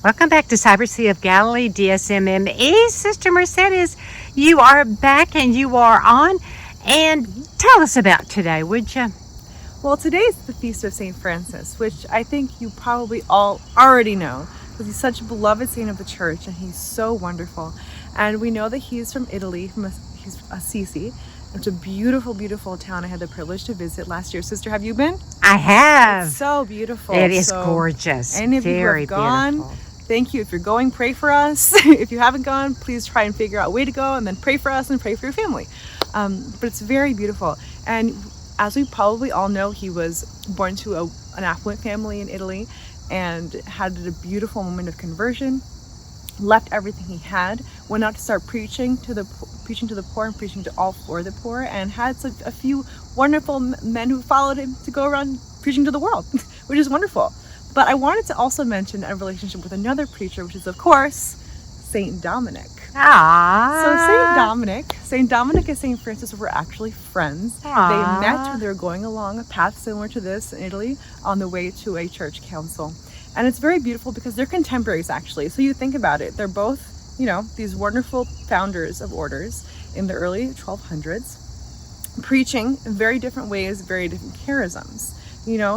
Welcome back to Cyber Sea of Galilee, DSMME. Sister Mercedes, you are back and you are on. And tell us about today, would you? Well, today is the Feast of St. Francis, which I think you probably all already know, because he's such a beloved saint of the church and he's so wonderful. And we know that he's from Italy, he's Assisi. It's a beautiful, beautiful town I had the privilege to visit last year. Sister, have you been? I have. It's so beautiful. It is gorgeous. Any of you who have gone, beautiful. Thank you. If you're going, pray for us. If you haven't gone, please try and figure out a way to go, and then pray for us and pray for your family. But it's very beautiful. And as we probably all know, he was born to an affluent family in Italy and had a beautiful moment of conversion, left everything he had, went out to start preaching to the poor and preaching to all for the poor, and had a few wonderful men who followed him to go around preaching to the world, which is wonderful. But I wanted to also mention a relationship with another preacher, which is, of course, Saint Dominic. Ah. So Saint Dominic and Saint Francis were actually friends. Aww. They met when they were going along a path similar to this in Italy on the way to a church council. And it's very beautiful because they're contemporaries, actually. So you think about it, they're both, these wonderful founders of orders in the early 1200s, preaching in very different ways, very different charisms.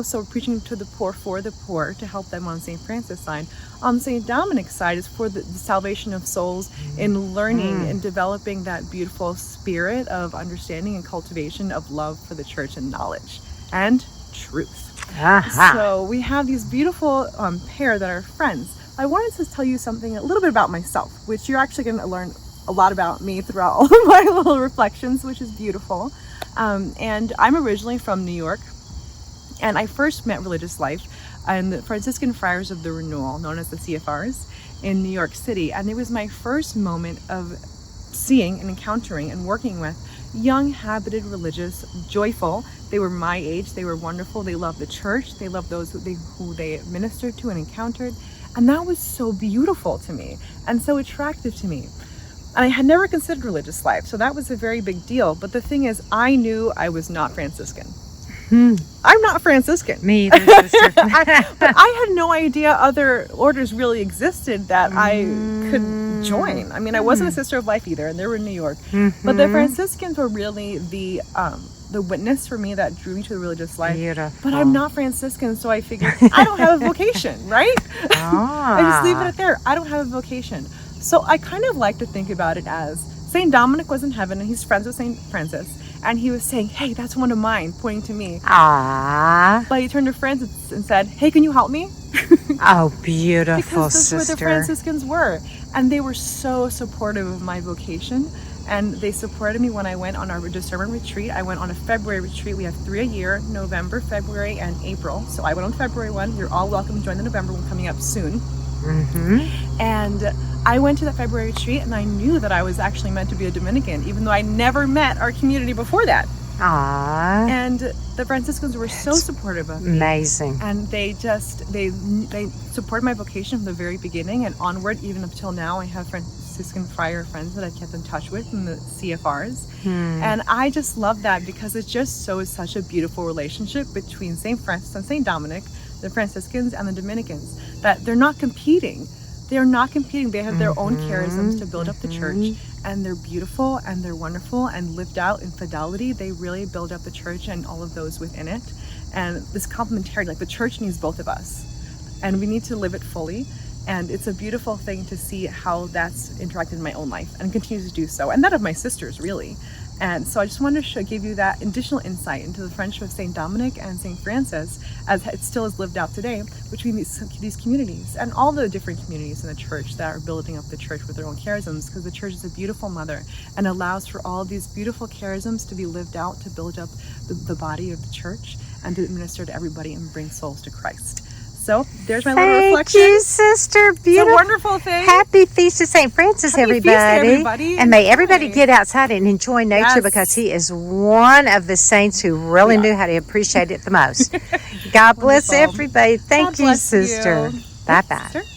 So preaching to the poor for the poor to help them on St. Francis' side. On St. Dominic's side is for the salvation of souls in learning and developing that beautiful spirit of understanding and cultivation of love for the church and knowledge and truth. So we have these beautiful pair that are friends. I wanted to tell you something a little bit about myself, which you're actually going to learn a lot about me throughout all of my little reflections, which is beautiful. And I'm originally from New York. And I first met religious life in the Franciscan Friars of the Renewal, known as the CFRs, in New York City. And it was my first moment of seeing and encountering and working with young, habited, religious, joyful. They were my age. They were wonderful. They loved the church. They loved those who they ministered to and encountered. And that was so beautiful to me and so attractive to me. And I had never considered religious life, so that was a very big deal. But the thing is, I knew I was not Franciscan. I'm not Franciscan. Me either, sister. But I had no idea other orders really existed that I could join. I mean, I wasn't a Sister of Life either, and they were in New York. But the Franciscans were really the witness for me that drew me to the religious life. Beautiful. But I'm not Franciscan, so I figured I don't have a vocation, right? I just leave it there. I don't have a vocation. So I kind of like to think about it as Saint Dominic was in heaven, and he's friends with Saint Francis. And he was saying, hey, that's one of mine, pointing to me. Ah. But he turned to Francis and said, hey, can you help me? Oh, beautiful, because that's sister. where the Franciscans were. And they were so supportive of my vocation. And they supported me when I went on our discernment retreat. I went on a February retreat. We have 3 a year, November, February, and April. So I went on the February one. You're all welcome to join the November one coming up soon. And I went to that February retreat, and I knew that I was actually meant to be a Dominican, even though I never met our community before that. Aww. And the Franciscans were so supportive of me. Amazing. And they supported my vocation from the very beginning and onward, even up till now. I have Franciscan friar friends that I've kept in touch with in the CFRs. And I just love that because it just shows such a beautiful relationship between St. Francis and St. Dominic, the Franciscans and the Dominicans, that they're not competing. They're not competing. They have their own charisms to build up the church, and they're beautiful and they're wonderful and lived out in fidelity. They really build up the church and all of those within it. And this complementarity, like the church needs both of us, and we need to live it fully. And it's a beautiful thing to see how that's interacted in my own life and continues to do so, and that of my sisters, really. And so I just wanted to give you that additional insight into the friendship of St. Dominic and St. Francis as it still is lived out today between these communities and all the different communities in the church that are building up the church with their own charisms, because the church is a beautiful mother and allows for all these beautiful charisms to be lived out to build up the body of the church and to minister to everybody and bring souls to Christ. So there's my little reflection. Thank you, sister. Beautiful. It's a wonderful thing. Happy Feast of St. Francis, Happy everybody. Feast to everybody. And may everybody get outside and enjoy nature, Yes. because he is one of the saints who really knew how to appreciate it the most. God bless Wonderful. everybody. Thank God you, bless you. sister. Bye-bye. Sister?